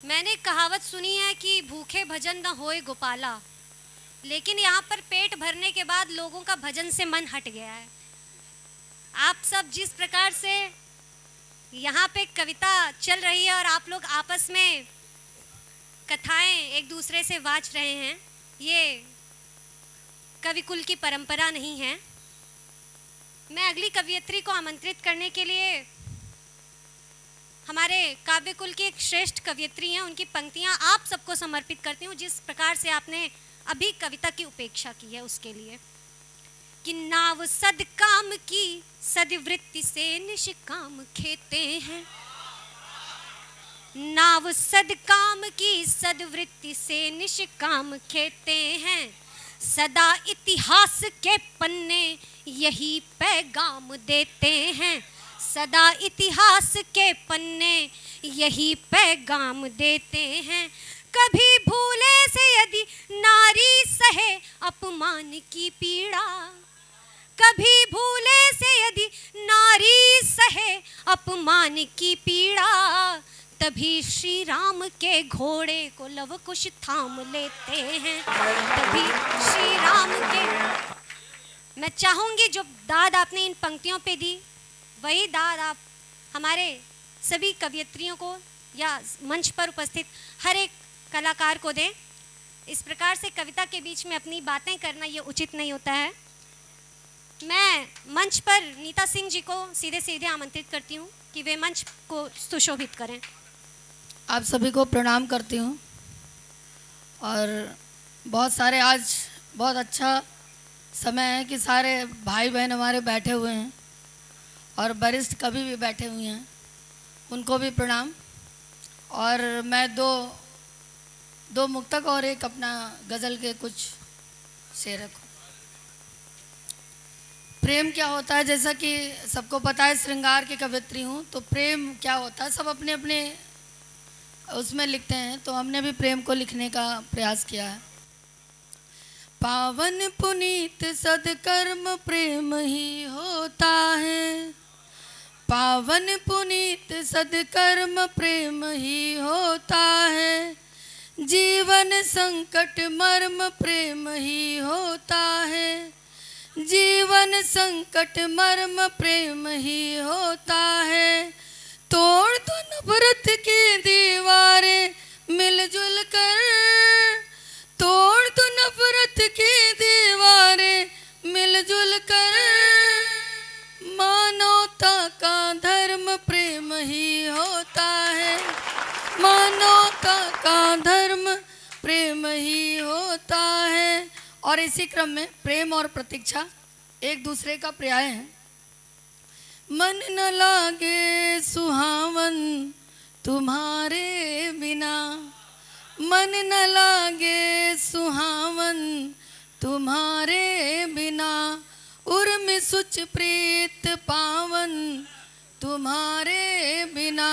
मैंने कहावत सुनी है कि भूखे भजन न होए गोपाला, लेकिन यहाँ पर पेट भरने के बाद लोगों का भजन से मन हट गया है। आप सब जिस प्रकार से यहाँ पे कविता चल रही है और आप लोग आपस में कथाएं एक दूसरे से वाच रहे हैं, ये कविकुल की परंपरा नहीं है। मैं अगली कवियत्री को आमंत्रित करने के लिए हमारे काव्यकुल की एक श्रेष्ठ कवियत्री हैं, उनकी पंक्तियां आप सबको समर्पित करती हूँ। जिस प्रकार से आपने अभी कविता की उपेक्षा की है उसके लिए कि नाव सदकाम की सदवृत्ति से निष्काम खेते हैं, नाव सदकाम की सदवृत्ति से निष्काम खेते हैं, सदा इतिहास के पन्ने यही पैगाम देते हैं, सदा इतिहास के पन्ने यही पैगाम देते हैं। कभी भूले से यदि नारी सहे अपमान की पीड़ा, कभी भूले से यदि नारी सहे अपमान की पीड़ा, तभी श्री राम के घोड़े को लव कुश थाम लेते हैं, तभी श्री राम के। मैं चाहूंगी जो दाद आपने इन पंक्तियों पे दी वही दाद आप हमारे सभी कवियत्रियों को या मंच पर उपस्थित हर एक कलाकार को दें। इस प्रकार से कविता के बीच में अपनी बातें करना ये उचित नहीं होता है। मैं मंच पर नीता सिंह जी को सीधे सीधे आमंत्रित करती हूँ कि वे मंच को सुशोभित करें। आप सभी को प्रणाम करती हूँ और बहुत सारे आज बहुत अच्छा समय है कि सारे भाई बहन हमारे बैठे हुए हैं और वरिष्ठ कवि भी बैठे हुए हैं, उनको भी प्रणाम। और मैं दो मुक्तक और एक अपना गज़ल के कुछ शेर रखूँ। प्रेम क्या होता है, जैसा कि सबको पता है, श्रृंगार की कवियत्री हूँ, तो प्रेम क्या होता है सब अपने अपने उसमें लिखते हैं, तो हमने भी प्रेम को लिखने का प्रयास किया है। पावन पुनीत सदकर्म प्रेम ही होता है, पावन पुनीत सदकर्म प्रेम ही होता है, जीवन संकट मर्म प्रेम ही होता है, जीवन संकट मर्म प्रेम ही होता है। तोड़ दो नफरत की दीवारें मिलजुल कर, तोड़ दो नफरत की दीवारें मिलजुल कर, मानवता का धर्म प्रेम ही होता है, मानवता का धर्म प्रेम ही होता है। और इसी क्रम में प्रेम और प्रतीक्षा एक दूसरे का पर्याय है। मन न लागे सुहावन तुम्हारे बिना, मन न लागे सुहावन तुम्हारे बिना, उर्मि सुच प्रीत पावन तुम्हारे बिना,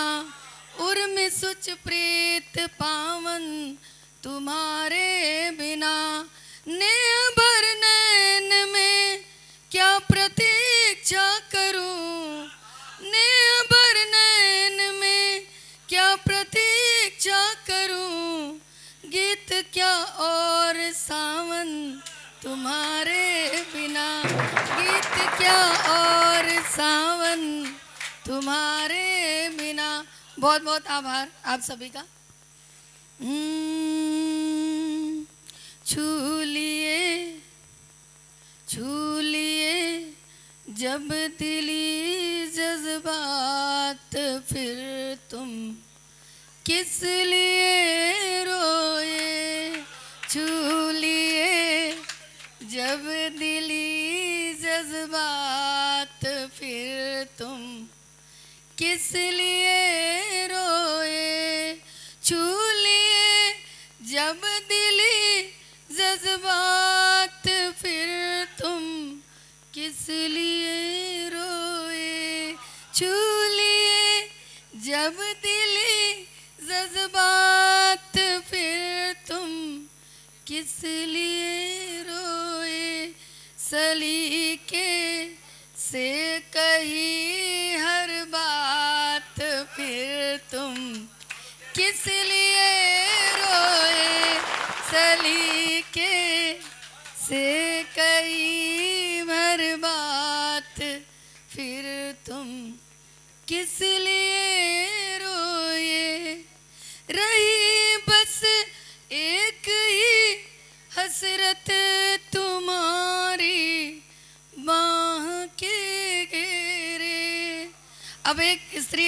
उर्मि सुच प्रीत पावन तुम्हारे बिना, नेह भर नैन में क्या प्रतीक्षा करूं, नेह भर नैन में क्या प्रतीक्षा करूं, गीत क्या और सावन तुम्हारे बिना, गीत क्या और सावन तुम्हारे बिना। बहुत बहुत आभार आप सभी का। छू लिए जब दिली जज्बात, फिर तुम किस लिए रोए, छू लिए जब दिली जज्बात, फिर तुम किस लिए रोए, छू लिए जब दिली जज्बात, फिर तुम किस लिए रोए, छू लिए जब दिली जज्बात, फिर तुम किस लिए रोए, सलीके से कही हर बात, फिर तुम किस लिए अब एक स्त्री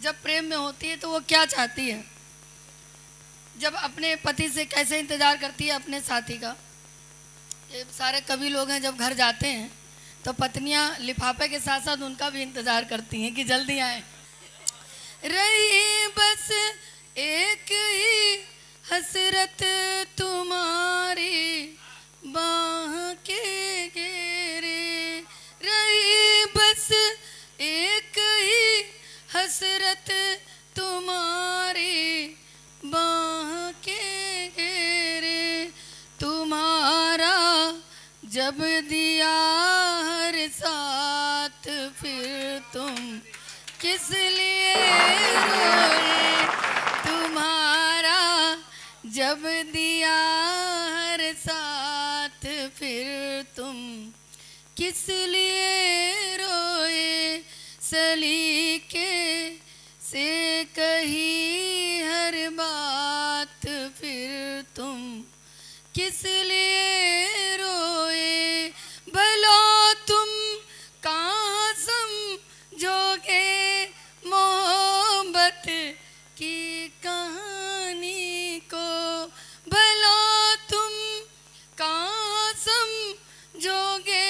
जब प्रेम में होती है तो वो क्या चाहती है, जब अपने पति से कैसे इंतज़ार करती है अपने साथी का। ये सारे कवि लोग हैं, जब घर जाते हैं तो पत्नियां लिफाफे के साथ साथ उनका भी इंतज़ार करती हैं कि जल्दी आए। रही बस एक ही हसरत तुम्हारी बाह के घेरे, रही बस एक ही हसरत तुम्हारी बाह के घेरे, तुम्हारा जब दिया हर साथ फिर तुम किस लिए रोए, तुम्हारा जब दिया हर साथ फिर तुम किस लिए रोए, सलीके से कही हर बात फिर तुम किस लिए रोए, भला तुम कहाँ समझोगे मोहब्बत की कहानी को, भला तुम कहाँ समझोगे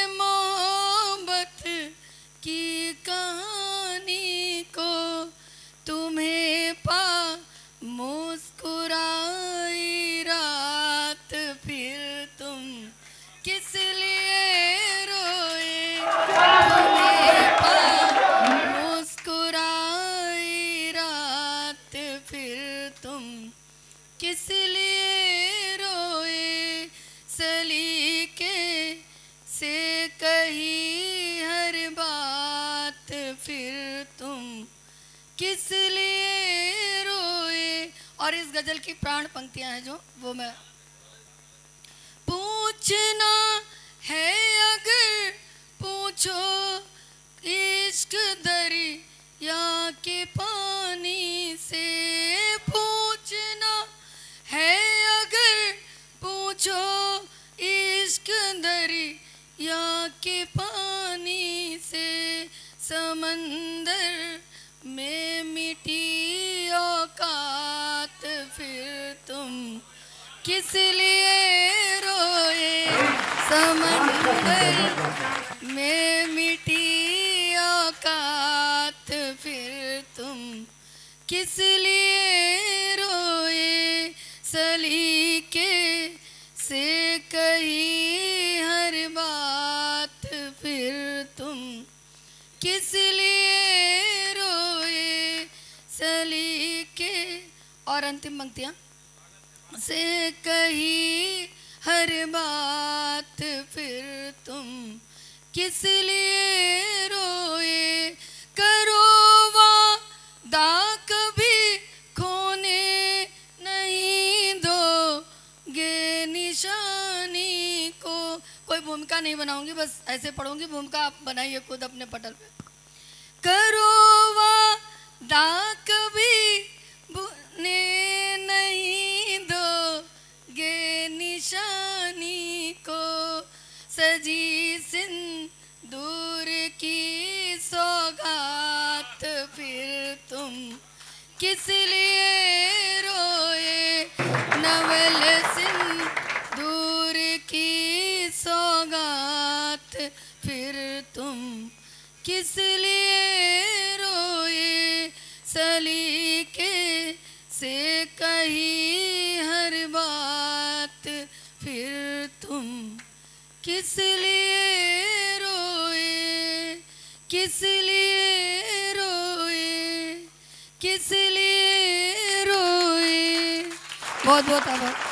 मोहब्बत की कहानी को, तुम्हें पा मुस्कुराई रात फिर तुम किस लिए रोए, तुम्हें पा मुस्कुराई रात फिर तुम किस लिए रोए, सलीके से कही हर बात फिर तुम किस लिए रोए। और इस गजल की प्राण पंक्तियां हैं जो वो मैं पूछना है अगर पूछो इश्क दरिया के पानी से, पूछना है अगर पूछो इश्क दरिया के पानी से, समंदर में मिटी औकात फिर तुम किस लिए रोए, समंदर में मिटी औकात फिर तुम किस लिए रोए, सलीके से कही हर बात फिर तुम किस लिए रोए, सलीके। और अंतिम पंक्तियां, से कही हर बात फिर तुम किस लिए रोए, करो वादा कभी खोने नहीं दोगे निशानी को। कोई भूमिका नहीं बनाऊंगी, बस ऐसे पढ़ूंगी, भूमिका आप बनाइए खुद अपने पटल पे। करो वादा कभी भूलने नहीं दोगे निशानी को, सजी सिंदूर की सौगात फिर तुम किस लिए रोए, नवल सिंदूर की सौगात फिर तुम किस लिए रोए, सलीके से कही हर बात फिर तुम किस लिए रोए, किस लिए रोए, किस लिए रोए। बहुत बहुत आभार।